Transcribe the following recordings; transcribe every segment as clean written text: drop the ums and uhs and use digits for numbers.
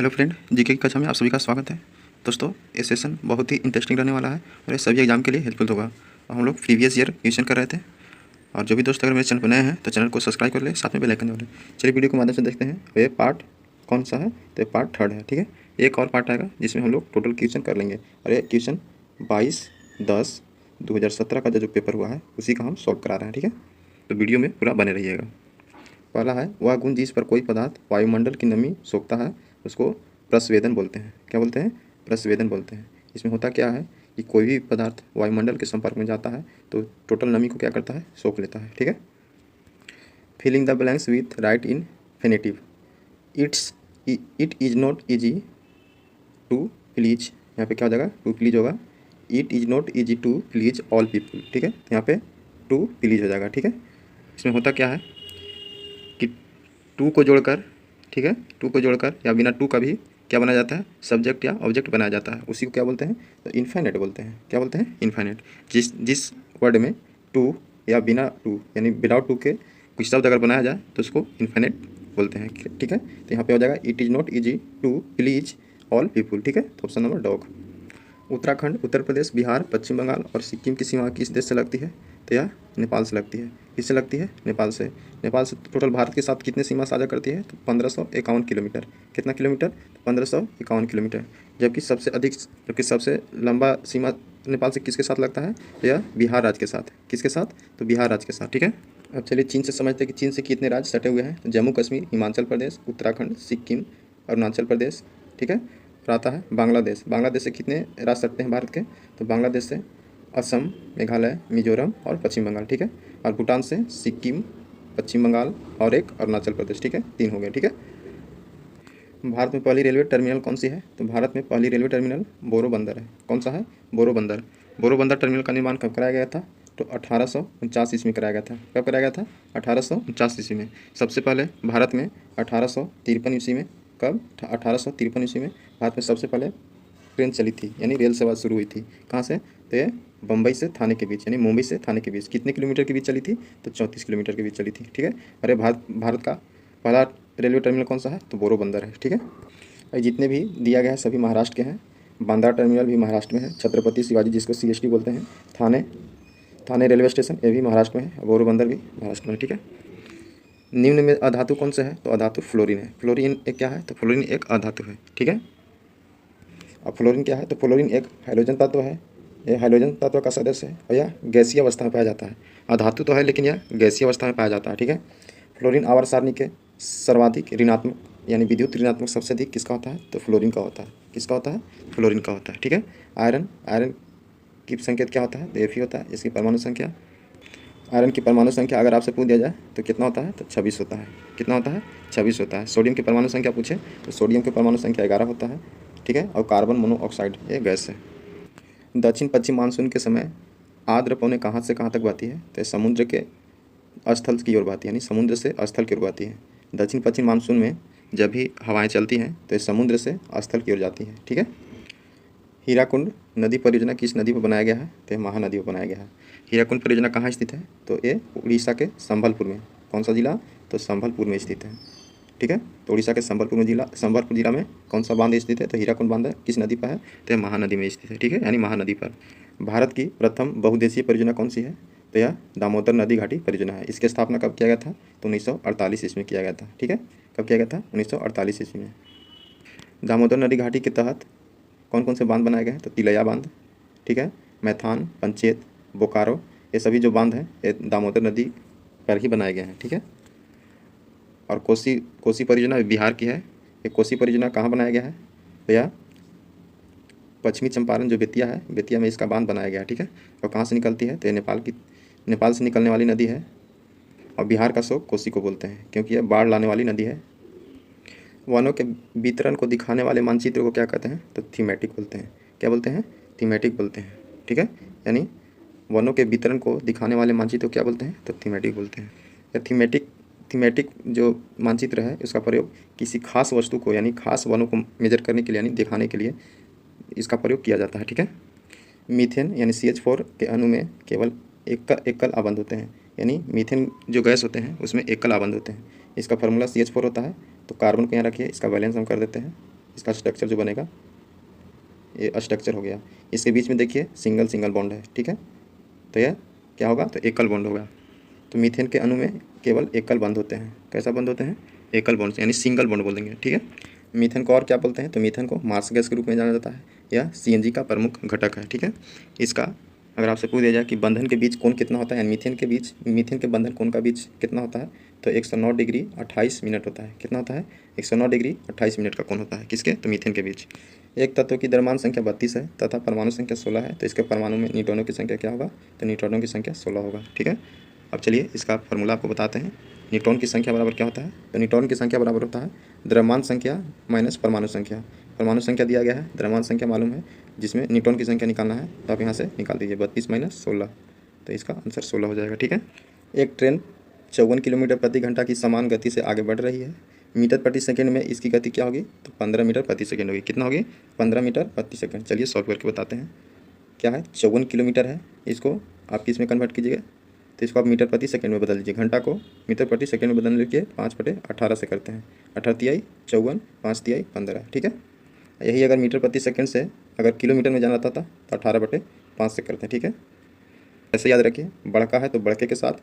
Hello friend, GK की कक्षा में आप सभी का स्वागत है। दोस्तों, ये सेशन बहुत ही इंटरेस्टिंग रहने वाला है और ये सभी एग्जाम के लिए हेल्पफुल होगा। और हम लोग प्रीवियस ईयर क्वेश्चन कर रहे थे। और जो भी दोस्त अगर मेरे चैनल पर नए हैं तो चैनल को सब्सक्राइब कर ले, साथ में बेल आइकन दबा लें। चलिए वीडियो के माध्यम से देखते हैं ये पार्ट कौन सा है। तो ये पार्ट 3 है, ठीक है। एक और पार्ट आएगा जिसमें हम लोग टोटल क्वेश्चन कर लेंगे। और ये क्वेश्चन 22/10/2017 का जो पेपर हुआ है उसी का हम सॉल्व करा रहे हैं, ठीक है। तो वीडियो में पूरा बने रहिएगा। पहला है, वह गुण जिस पर कोई पदार्थ वायुमंडल की नमी सोखता है उसको प्रस्वेदन बोलते हैं। क्या बोलते हैं? प्रस्वेदन बोलते हैं। इसमें होता क्या है कि कोई भी पदार्थ वायुमंडल के संपर्क में जाता है तो टोटल नमी को क्या करता है? सोख लेता है, ठीक है। Filling the blanks with right infinitive. It is not easy to please. यहाँ पे क्या हो जाएगा? टू प्लीज होगा। It is not easy to please all people, ठीक है। यहाँ पे टू प्लीज हो जाएगा, ठीक है। इसमें होता क्या है कि टू को जोड़कर, ठीक है, टू को जोड़कर या बिना टू का भी क्या बनाया जाता है? सब्जेक्ट या ऑब्जेक्ट बनाया जाता है। उसी को क्या बोलते हैं? तो इनफाइनाइट बोलते हैं। क्या बोलते हैं? इनफाइनाइट। जिस वर्ड में टू या बिना टू यानी विदाउट टू के कुछ शब्द अगर बनाया जाए तो उसको इनफाइनाइट बोलते हैं, ठीक है। तो यहाँ पे हो जाएगा it is not easy to please all people, ठीक है। तो option number dog. Uttarakhand, Uttar Pradesh, Bihar, Paschim Bangal और सिक्किम की सीमा किस देश से लगती है? तो यह नेपाल से लगती है। किससे लगती है? नेपाल से। नेपाल से टोटल भारत के साथ कितने सीमा साझा करती है? तो 1551 किलोमीटर। कितना किलोमीटर? 1551 किलोमीटर। जबकि सबसे लंबा सीमा नेपाल से किसके साथ लगता है? तो यह बिहार राज्य के साथ। किसके साथ? तो बिहार राज्य के साथ, ठीक है। अब चलिए चीन से समझते हैं कि चीन से कितने राज्य सटे हुए हैं। तो जम्मू कश्मीर, हिमाचल प्रदेश, उत्तराखंड, सिक्किम, अरुणाचल प्रदेश, ठीक है। फिर आता है बांग्लादेश। बांग्लादेश से कितने राज्य सटते हैं भारत के? तो बांग्लादेश से असम, मेघालय, मिजोरम और पश्चिम बंगाल, ठीक है। और भूटान से सिक्किम, पश्चिम बंगाल और एक अरुणाचल प्रदेश, ठीक है। 3 हो गए, ठीक है। भारत में पहली रेलवे टर्मिनल कौन सी है? तो भारत में पहली रेलवे टर्मिनल बोरोबंदर है। कौन सा है? बोरोबंदर। बोरोबंदर टर्मिनल का निर्माण कब कराया गया था? तो 1849 ईस्वी में कराया गया था। कब कराया गया था? 1849 ईस्वी में। सबसे पहले भारत में 1853 ईस्वी में। कब? 1853 ईस्वी में भारत में सबसे पहले ट्रेन चली थी, यानी रेल सेवा शुरू हुई थी। कहाँ से? तो ये बम्बई से थाने के बीच, यानी मुंबई से थाने के बीच। कितने किलोमीटर के बीच चली थी? तो 34 किलोमीटर के बीच चली थी, ठीक है। अरे भारत का पहला रेलवे टर्मिनल कौन सा है? तो बोरोबंदर है, ठीक है। और जितने भी दिया गया है सभी महाराष्ट्र के हैं। बांद्रा टर्मिनल भी महाराष्ट्र में है। छत्रपति शिवाजी, जिसको CST बोलते हैं, थाने रेलवे स्टेशन, ये भी महाराष्ट्र में है। बोरोबंदर भी महाराष्ट्र में है, ठीक है। निम्न में अधातु कौन सा है? तो अधातु फ्लोरीन है। फ्लोरीन एक क्या है? तो फ्लोरीन एक अधातु है, ठीक है। अब फ्लोरीन क्या है? तो फ्लोरीन एक हाइड्रोजन तत्व है। यह हाइड्रोजन तत्व का सदस्य है और यह गैसीय अवस्था में पाया जाता है। अधातु तो है लेकिन यह गैसीय अवस्था में पाया जाता है, ठीक है। फ्लोरीन आवर्त सारणी के सर्वाधिक ऋणात्मक यानी विद्युत ऋणात्मक सबसे अधिक किसका होता है? तो फ्लोरीन का होता है। किसका होता है? फ्लोरीन का होता है, ठीक है। आयरन की संकेत क्या होता है? तो Fe होता है। इसकी परमाणु संख्या, आयरन की परमाणु संख्या अगर आपसे पूछ दिया जाए तो कितना होता है? तो 26 होता है। कितना होता है? 26 होता है। सोडियम की परमाणु संख्या पूछे तो सोडियम की परमाणु संख्या 11 होता है, ठीक है। और कार्बन मोनोऑक्साइड ये गैस है। दक्षिण पश्चिम मानसून के समय आर्द्र पवनें कहाँ से कहाँ तक बहती है? तो समुद्र के स्थल की ओर बहती है, यानी समुद्र से स्थल की ओर बहती है। दक्षिण पश्चिम मानसून में जब भी हवाएं चलती हैं तो समुद्र से स्थल की ओर जाती हैं, ठीक है। हीराकुंड नदी परियोजना किस नदी पर बनाया गया है? तो महानदी पर बनाया गया है। हीराकुंड परियोजना कहाँ स्थित है? तो ये उड़ीसा के संबलपुर में। कौन सा जिला? तो संबलपुर में स्थित है, ठीक है। तो उड़ीसा के संबलपुर जिला में कौन सा बांध स्थित है? तो हीराकुंड बांध किस नदी पर है? तो महानदी में स्थित है, ठीक है, यानी महानदी पर। भारत की प्रथम बहुउद्देशीय परियोजना कौन सी है? तो यह दामोदर नदी घाटी परियोजना है। इसकी स्थापना कब किया गया था? तो 1948 ईस्वी में किया गया था, ठीक है। कब किया गया था? 1948 ईस्वी में। दामोदर नदी घाटी के तहत कौन कौन से बांध बनाए गए हैं? तो तिलैया बांध, ठीक है, मैथान, पंचेत, बोकारो, ये सभी जो बांध हैं ये दामोदर नदी पर ही बनाए गए हैं, ठीक है। और कोसी परियोजना बिहार की है। ये कोसी परियोजना कहाँ बनाया गया है? तो यह पश्चिमी चंपारण जो बेतिया है, बेतिया में इसका बांध बनाया गया है, ठीक है। और कहाँ से निकलती है? तो ये नेपाल से निकलने वाली नदी है। और बिहार का शोक कोसी को बोलते हैं क्योंकि यह बाढ़ लाने वाली नदी है। वनों के वितरण को दिखाने वाले मानचित्र को क्या कहते हैं? तो थीमेटिक बोलते हैं। क्या बोलते हैं? थीमेटिक बोलते हैं, ठीक है। यानी वनों के वितरण को दिखाने वाले मानचित्र को क्या बोलते हैं? तो थीमेटिक बोलते हैं। या थीमेटिक जो मानचित्र है उसका प्रयोग किसी खास वस्तु को यानी खास वनों को मेजर करने के लिए यानी दिखाने के लिए इसका प्रयोग किया जाता है, ठीक है। मीथेन यानी CH4 के अणु में केवल एकल आबंध होते हैं, यानी मीथेन जो गैस होते हैं उसमें एकल आबंध होते हैं। इसका फार्मूला CH4 होता है। तो कार्बन को यहाँ रखिए, इसका बैलेंस हम कर देते हैं। इसका स्ट्रक्चर जो बनेगा ये स्ट्रक्चर हो गया। इसके बीच में देखिए सिंगल सिंगल बॉन्ड है, ठीक है। तो यह क्या होगा, तो एकल बॉन्ड होगा। तो मीथेन के अणु में केवल एकल बंध होते हैं। कैसा बंध होते हैं, एकल बॉन्ड, यानी सिंगल बॉन्ड बोल देंगे, ठीक है। मीथेन को और क्या बोलते हैं, तो मीथेन को मार्स गैस के रूप में जाना जाता है। यह सीएनजी का प्रमुख घटक है, ठीक है। इसका अगर आपसे पूछ दिया जाए कि बंधन के बीच कोण कितना होता है, मीथेन के बंधन कोण का बीच कितना होता है, तो 109 डिग्री 28 मिनट होता है। कितना होता है, 109 डिग्री 28 मिनट का कोण होता है। किसके, तो मीथेन के बीच। एक तत्व की द्रव्यमान संख्या 32 है तथा परमाणु संख्या 16 है, तो इसके परमाणु में न्यूट्रॉनों की संख्या क्या होगा, तो न्यूट्रॉनों की संख्या 16 होगा, ठीक है। अब चलिए इसका फॉर्मूला आपको बताते हैं। न्यूट्रॉन की संख्या बराबर क्या होता है, तो न्यूट्रॉन की संख्या बराबर होता है द्रव्यमान संख्या माइनस परमाणु संख्या। परमाणु संख्या दिया गया है, द्रव्यमान संख्या मालूम है, जिसमें न्यूट्रॉन की संख्या निकालना है, तो आप यहाँ से निकाल दीजिए 32 माइनस 16, तो इसका आंसर 16 हो जाएगा, ठीक है। एक ट्रेन 54 किलोमीटर प्रति घंटा की समान गति से आगे बढ़ रही है। मीटर प्रति सेकंड में इसकी गति क्या होगी, तो 15 मीटर प्रति सेकंड होगी। कितना होगी, 15 मीटर प्रति सेकंड। चलिए सॉल्व करके बताते हैं। क्या है, 54 किलोमीटर है, इसको आप किस में कन्वर्ट कीजिएगा, तो इसको आप मीटर प्रति सेकंड में बदल दीजिए। घंटा को मीटर प्रति सेकंड में बदलने के 5/18 से करते हैं। 18 तिहाई 54, 5 तिहाई 15, ठीक है। यही अगर मीटर प्रति सेकंड से अगर किलोमीटर में जाना था तो 18/5 से करते हैं, ठीक है। ऐसे याद रखिए, बड़का है तो बड़के के साथ,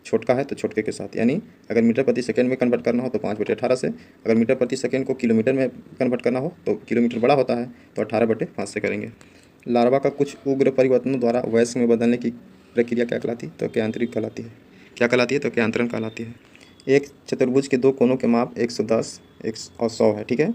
छोटका है तो छोटके के साथ। यानी अगर मीटर प्रति सेकंड में कन्वर्ट करना हो तो 5/18 से, अगर मीटर प्रति सेकंड को किलोमीटर में कन्वर्ट करना हो तो किलोमीटर बड़ा होता है तो 18/5 से करेंगे। लार्वा का कुछ उग्र परिवर्तनों द्वारा वयस्क में बदलने की प्रक्रिया क्या कहलाती है, तो क्यांतरण कहलाती है। क्या कहलाती है, तो क्यांतरण कहलाती है। एक चतुर्भुज के दो कोनों के माप 110 और 100 है, ठीक है।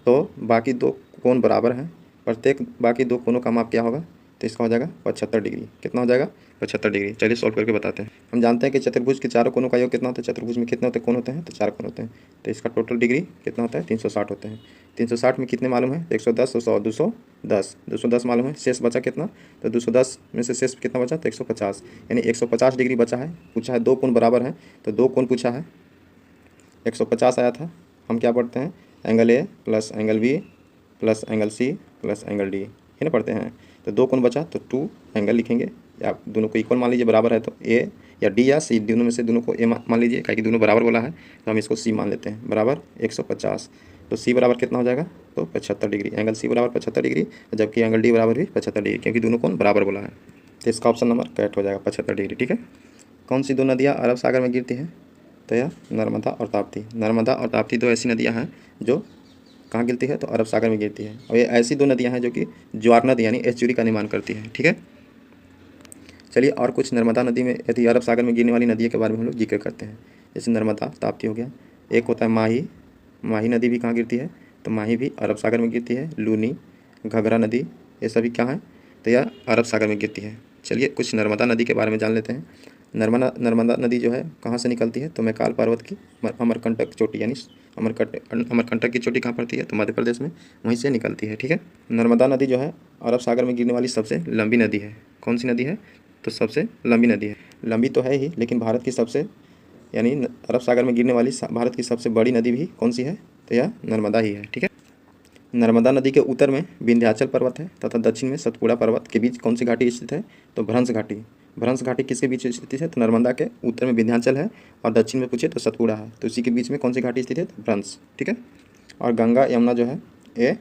तो बाकी दो कोण बराबर हैं, प्रत्येक बाकी दो कोनों का माप क्या होगा, तो इसका हो जाएगा 75 डिग्री। कितना हो जाएगा, 75 डिग्री। चलिए सॉल्व करके बताते हैं। हम जानते हैं कि चतुर्भुज के चारों कोनों का योग कितना होता है, चतुर्भुज में कितने होते हैं कोण होते हैं, तो 4 कोण होते हैं। तो इसका टोटल डिग्री कितना होता है, 360 होते हैं। 360 में कितने मालूम है, 110 और 100, 210 मालूम है। शेष बचा कितना, तो 210 में से शेष कितना बचा, तो 150, यानी 150 डिग्री बचा है। पूछा है दो कोण बराबर हैं, तो दो कोण पूछा है, 150 आया था। हम क्या पढ़ते हैं, angle A plus angle B plus angle C plus angle D, ये ना पढ़ते हैं। तो दो कोण बचा तो 2 एंगल लिखेंगे, या दोनों को इक्वल मान लीजिए, बराबर है तो ए या डी या सी, दोनों में से दोनों को ए मान लीजिए, क्योंकि दोनों बराबर बोला है तो हम इसको सी मान लेते हैं, बराबर 150। तो सी बराबर कितना हो जाएगा, तो 75 डिग्री। एंगल सी बराबर 75 डिग्री, जबकि एंगल डी बराबर भी 75 डिग्री, क्योंकि दोनों कोण बराबर बोला है। तो इसका ऑप्शन नंबर करेक्ट हो जाएगा 75 डिग्री, ठीक है। कौन सी दो नदियाँ अरब सागर में गिरती हैं, तो यह नर्मदा और ताप्ती। नर्मदा और ताप्ती दो ऐसी नदियाँ हैं जो कहाँ गिरती है, तो अरब सागर में गिरती है। और ये ऐसी दो नदियाँ हैं जो कि ज्वार नदी यानी एस्चुरी का निर्माण करती है, ठीक है। चलिए और कुछ नर्मदा नदी में यदि अरब सागर में गिरने वाली नदियों के बारे में हम लोग जिक्र करते हैं। जैसे नर्मदा ताप्ती हो गया, एक होता है माही नदी भी कहाँ गिरती है, तो माही भी अरब सागर में गिरती है। लूनी, घघरा नदी, ये सभी क्या हैं, तो यह अरब सागर में गिरती है। चलिए कुछ नर्मदा नदी के बारे में जान लेते हैं। नर्मदा नदी जो है कहाँ से निकलती है, तो मैकाल पर्वत की अमरकंटक चोटी, यानी अमरकंटक की चोटी कहाँ पड़ती है, तो मध्य प्रदेश में, वहीं से निकलती है, ठीक है। नर्मदा नदी जो है अरब सागर में गिरने वाली सबसे लंबी नदी है। कौन सी नदी है, तो सबसे लंबी नदी है। लंबी तो है ही, लेकिन भारत की सबसे, यानी अरब सागर में गिरने वाली भारत की सबसे बड़ी नदी भी कौन सी है, तो यह नर्मदा ही है, ठीक है। नर्मदा नदी के उत्तर में विंध्याचल पर्वत है तथा दक्षिण में सतपुड़ा पर्वत के बीच कौन सी घाटी स्थित है, तो भ्रंश घाटी। भ्रंश घाटी किसके बीच स्थित है, तो नर्मदा के उत्तर में विंध्याचल है और दक्षिण में पूछे तो सतपुड़ा है, तो इसी के बीच में कौन सी घाटी स्थित है, तो भ्रंश, ठीक है। और गंगा यमुना जो है ये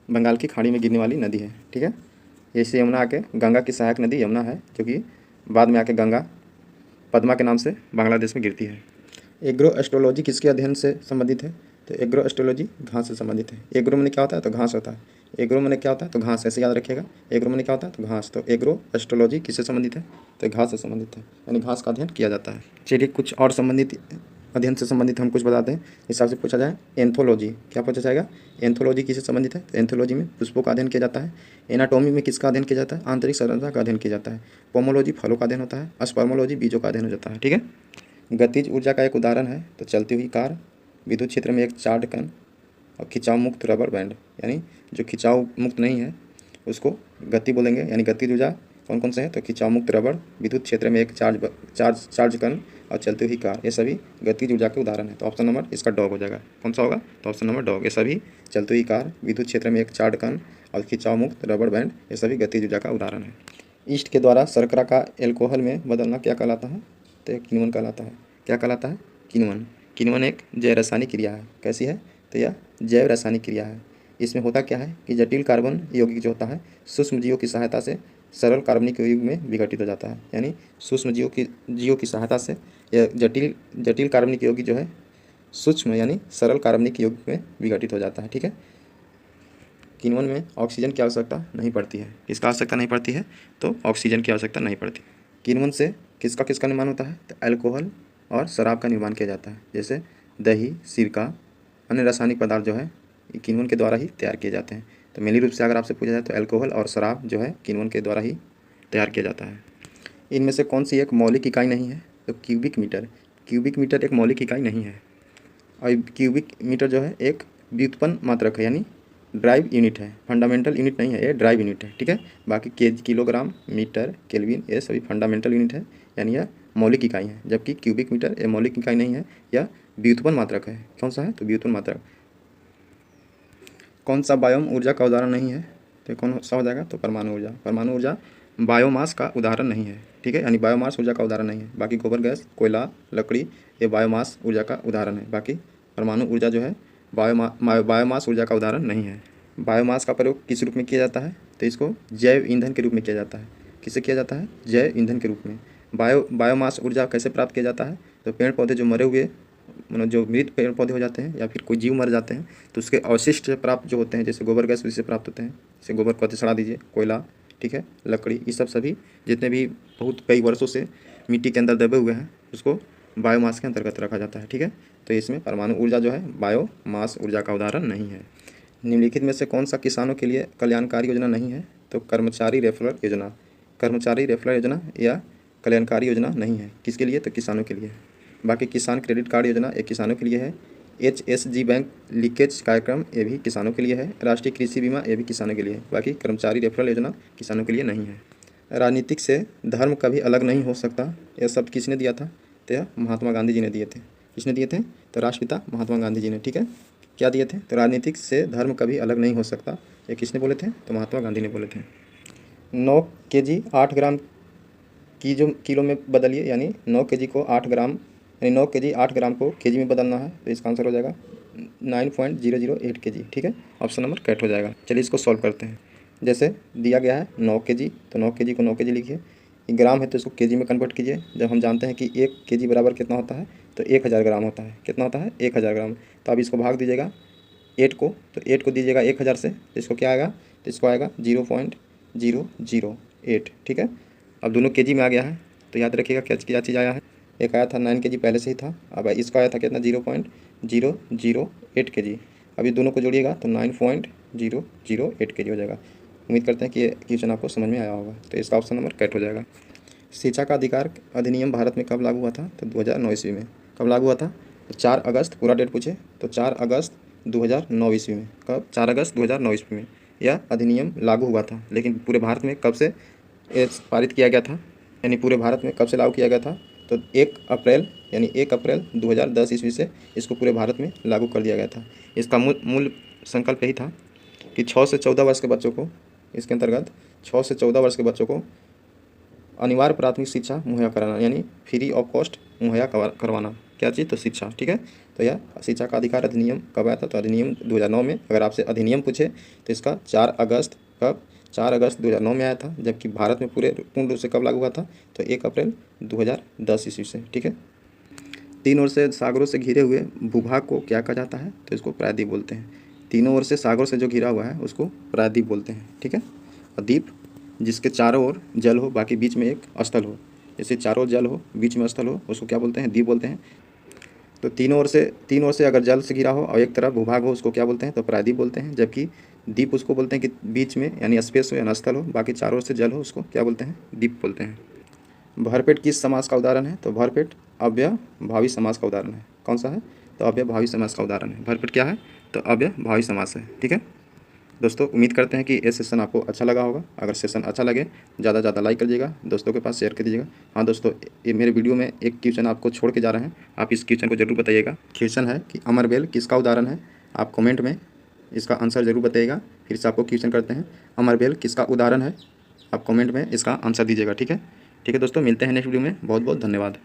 बंगाल की खाड़ी में गिरने वाली नदी है, ठीक है। जैसे यमुना आके गंगा की सहायक नदी यमुना है, जो कि बाद में आके गंगा पद्मा के नाम से बांग्लादेश में गिरती है। एग्रो एस्ट्रोलॉजी किसके अध्ययन से संबंधित है, तो एग्रो एस्ट्रोलॉजी घास से संबंधित है। एग्रो मैंने क्या होता है, तो घास होता है। एग्रो मैंने क्या होता है, तो घास, ऐसे याद रखिएगा। एग्रो मैंने क्या होता है, तो घास। तो एग्रो एस्ट्रोलॉजी किससे संबंधित है, तो घास से संबंधित है, यानी घास का अध्ययन किया जाता है। चलिए कुछ और संबंधित अध्ययन से संबंधित हम कुछ बताते हैं। हिसाब से पूछा जाए एंथोलॉजी, क्या पूछा जाएगा, एंथोलॉजी किससे संबंधित है, तो एंथोलॉजी में पुष्पों का अध्ययन किया जाता है। एनाटॉमी में किसका अध्ययन किया जाता है, आंतरिक संरचना का अध्ययन किया जाता है। पोमोलॉजी फलों का अध्ययन होता है। स्पर्मोलॉजी बीजों का अध्ययन हो जाता है, ठीक है। गतिज ऊर्जा का एक उदाहरण है, तो चलती हुई कार, विद्युत क्षेत्र में एक चार्ज कण और खिंचाव मुक्त रबर बैंड, यानी जो खिंचाव मुक्त नहीं है उसको गति बोलेंगे, यानी गतिज ऊर्जा कौन कौन से हैं, तो खिंचाव मुक्त रबर, विद्युत क्षेत्र में एक चार्ज कण और चलती हुई कार, ये सभी गतिज ऊर्जा के उदाहरण है। तो ऑप्शन नंबर इसका डॉग हो जाएगा। कौन सा होगा, तो ऑप्शन नंबर डॉग। ये सभी चलती हुई कार, विद्युत क्षेत्र में एक चार्ज कण और खिंचाव मुक्त रबर बैंड, ये सभी गतिज ऊर्जा का उदाहरण है। ईस्ट के द्वारा शर्करा का एल्कोहल में बदलना क्या कहलाता है, तो किण्वन कहलाता है। क्या कहलाता है, किण्वन। किण्वन एक जैव रासायनिक क्रिया है। कैसी है, तो यह जैव रासायनिक क्रिया है। इसमें होता क्या है कि जटिल कार्बन यौगिक जो होता है सूक्ष्म जीवों की सहायता से सरल कार्बनिक यौगिक में विघटित हो जाता है। यानी सूक्ष्म जीवों की सहायता से यह जटिल कार्बनिक यौगिक जो है सूक्ष्म यानी सरल कार्बनिक यौगिक में विघटित हो जाता है। ठीक है। किण्वन में ऑक्सीजन की आवश्यकता नहीं पड़ती है। किसका आवश्यकता नहीं पड़ती है? तो ऑक्सीजन की आवश्यकता नहीं पड़ती। किण्वन से किसका निर्माण होता है? तो अल्कोहल और शराब का निर्माण किया जाता है। जैसे दही, सिरका, अन्य रासायनिक पदार्थ जो है ये किण्वन के द्वारा ही तैयार किए जाते हैं। तो मेनली रूप से अगर आपसे पूछा जाए तो अल्कोहल और शराब जो है किण्वन के द्वारा ही तैयार किया जाता है। इनमें से कौन सी एक मौलिक इकाई नहीं है? तो क्यूबिक मीटर। क्यूबिक मीटर एक मौलिक इकाई नहीं है। और क्यूबिक मीटर जो है एक व्युत्पन्न मात्रक है, यानी ड्राइव यूनिट है, फंडामेंटल यूनिट नहीं है, ये ड्राइव यूनिट है। ठीक है। बाकी केजी, किलोग्राम, मीटर, केल्विन ये सभी फंडामेंटल यूनिट है, यानी यह मौलिक इकाई है। जबकि क्यूबिक मीटर ये मौलिक इकाई नहीं है, यह व्युत्पन्न मात्रक है। कौन सा है? तो व्युत्पन्न मात्रक। कौन सा बायोम ऊर्जा का उदाहरण नहीं है? तो कौन सा हो जाएगा? तो परमाणु ऊर्जा। परमाणु ऊर्जा बायोमास का उदाहरण नहीं है। ठीक है। यानी बायोमास ऊर्जा का उदाहरण नहीं है। बाकी गोबर गैस, कोयला, लकड़ी ये बायोमास ऊर्जा का उदाहरण है। बाकी परमाणु ऊर्जा जो है बायोमास ऊर्जा का उदाहरण नहीं है। बायोमास का प्रयोग किस रूप में किया जाता है? तो इसको जैव ईंधन के रूप में किया जाता है। किससे किया जाता है? जैव ईंधन के रूप में। बायोमास ऊर्जा कैसे प्राप्त किया जाता है? तो पेड़ पौधे जो मरे हुए, मतलब जो मृत पेड़ पौधे हो जाते हैं या फिर कोई जीव मर जाते हैं तो उसके अवशिष्ट से प्राप्त जो होते हैं, जैसे गोबर गैस उससे प्राप्त होते हैं। जैसे गोबर को सड़ा दीजिए, कोयला, ठीक है, लकड़ी, ये सब सभी जितने भी बहुत कई वर्षों से मिट्टी के अंदर दबे हुए हैं उसको बायोमास के अंतर्गत रखा जाता है। ठीक है। तो इसमें परमाणु ऊर्जा जो है बायोमास ऊर्जा का उदाहरण नहीं है। निम्नलिखित में से कौन सा किसानों के लिए कल्याणकारी योजना नहीं है? तो कर्मचारी रेफरल योजना। कर्मचारी रेफरल योजना या कल्याणकारी योजना नहीं है। किसके लिए? तो किसानों के लिए। बाकी किसान क्रेडिट कार्ड योजना ये किसानों के लिए है। HSG बैंक लीकेज कार्यक्रम ये भी किसानों के लिए है। राष्ट्रीय कृषि बीमा ये भी किसानों के लिए है। बाकी कर्मचारी रेफरल योजना किसानों के लिए नहीं है। राजनीतिक से धर्म कभी अलग नहीं हो सकता, यह शब्द किसने दिया था? तो यह महात्मा गांधी जी ने दिए थे। किसने दिए थे? तो राष्ट्रपिता महात्मा गांधी जी ने। ठीक है। क्या दिए थे? तो राजनीतिक से धर्म कभी अलग नहीं हो सकता, ये किसने बोले थे? तो महात्मा गांधी ने बोले थे। 9 kg 8 ग्राम की जो किलो में बदलिए, यानी 9 kg को 8 ग्राम, यानी 9 kg 8 ग्राम को kg में बदलना है, तो इसका आंसर हो जाएगा 9.008 kg। ठीक है। ऑप्शन नंबर करेक्ट हो जाएगा। चलिए इसको सॉल्व करते हैं। जैसे दिया गया है 9 kg, तो 9 kg को 9 kg लिखिए। ग्राम है तो इसको kg में कन्वर्ट कीजिए। जब हम जानते हैं कि 1 kg बराबर कितना होता है? तो 1000 ग्राम होता है। कितना होता है? 1000 ग्राम। तो अब इसको भाग दीजिएगा 8 को, तो 8 को दीजिएगा 1000 से, तो इसको क्या आएगा? तो इसको आएगा 0.008। ठीक है। अब दोनों kg में आ गया है, तो याद रखिएगा क्या चीज़ आया है। एक आया था 9 kg पहले से ही था, अब इसका आया था कितना? 0.008 kg। अब ये दोनों को जोड़िएगा तो 9.008 kg हो जाएगा। उम्मीद करते हैं कि ये क्वेश्चन आपको समझ में आया होगा। तो इसका ऑप्शन नंबर करेक्ट हो जाएगा। शिक्षा का अधिकार अधिनियम भारत में कब लागू हुआ था? तो 2009 ईस्वी में। कब लागू हुआ था? तो 4 अगस्त, पूरा डेट पूछे तो 4 अगस्त 2009 ईस्वी में। कब? 4 अगस्त 2009 ईस्वी में यह अधिनियम लागू हुआ था। लेकिन पूरे भारत में कब से ये पारित किया गया था, यानी पूरे भारत में कब से लागू किया गया था? तो 1 अप्रैल, यानी 1 अप्रैल 2010 ईस्वी से इसको पूरे भारत में लागू कर दिया गया था। इसका मूल संकल्प यही था कि 6 से 14 वर्ष के बच्चों को, इसके अंतर्गत 6 से 14 वर्ष के बच्चों को अनिवार्य प्राथमिक शिक्षा मुहैया कराना, यानी फ्री ऑफ कॉस्ट मुहैया करवाना। क्या चीज़? तो शिक्षा। ठीक है। तो यह शिक्षा का अधिकार अधिनियम कब आया था? तो अधिनियम 2009 में। अगर आपसे अधिनियम पूछे तो इसका 4 अगस्त, कब? 4 अगस्त 2009 में आया था। जबकि भारत में पूर्ण रूप से कब लागू हुआ था? तो 1 अप्रैल 2010 ईस्वी से। ठीक है। 3 ओर से सागरों से घिरे हुए भूभाग को क्या कहा जाता है? तो इसको प्रायद्वीप बोलते हैं। तीनों ओर से सागरों से जो घिरा हुआ है उसको प्रायद्वीप बोलते हैं। ठीक है। और द्वीप जिसके चारों ओर जल हो, बाकी बीच में एक स्थल हो, जैसे चारों ओर जल हो, बीच में स्थल हो, उसको क्या बोलते हैं? द्वीप बोलते हैं। तो तीनों ओर से अगर जल से घिरा हो और एक तरफ भूभाग हो उसको क्या बोलते हैं? तो प्रायद्वीप बोलते हैं। जबकि द्वीप उसको बोलते हैं कि बीच में यानी स्पेस हो या स्थल हो, बाकी चारों ओर से जल हो, उसको क्या बोलते हैं? द्वीप बोलते हैं। भरपेट किस समास का उदाहरण है? तो भरपेट अव्ययभावी समास का उदाहरण है। कौन सा है? तो अव्ययभावी समास का उदाहरण है। भरपेट क्या है? तो अव्ययभावी समास है। ठीक है दोस्तों, उम्मीद करते हैं कि ये सेशन आपको अच्छा लगा होगा। अगर सेशन अच्छा लगे ज़्यादा से ज़्यादा लाइक कर दीजिएगा, दोस्तों के पास शेयर कर दीजिएगा। हाँ दोस्तों, ये मेरे वीडियो में एक क्वेश्चन आपको छोड़ के जा रहे हैं, आप इस क्वेश्चन को जरूर बताइएगा। क्वेश्चन है कि अमरबेल किसका उदाहरण है? आप कमेंट में इसका आंसर जरूर बताइएगा। फिर से आपको क्वेश्चन करते हैं, अमरबेल किसका उदाहरण है? आप कमेंट में इसका आंसर दीजिएगा। ठीक है दोस्तों, मिलते हैं नेक्स्ट वीडियो में। बहुत बहुत धन्यवाद।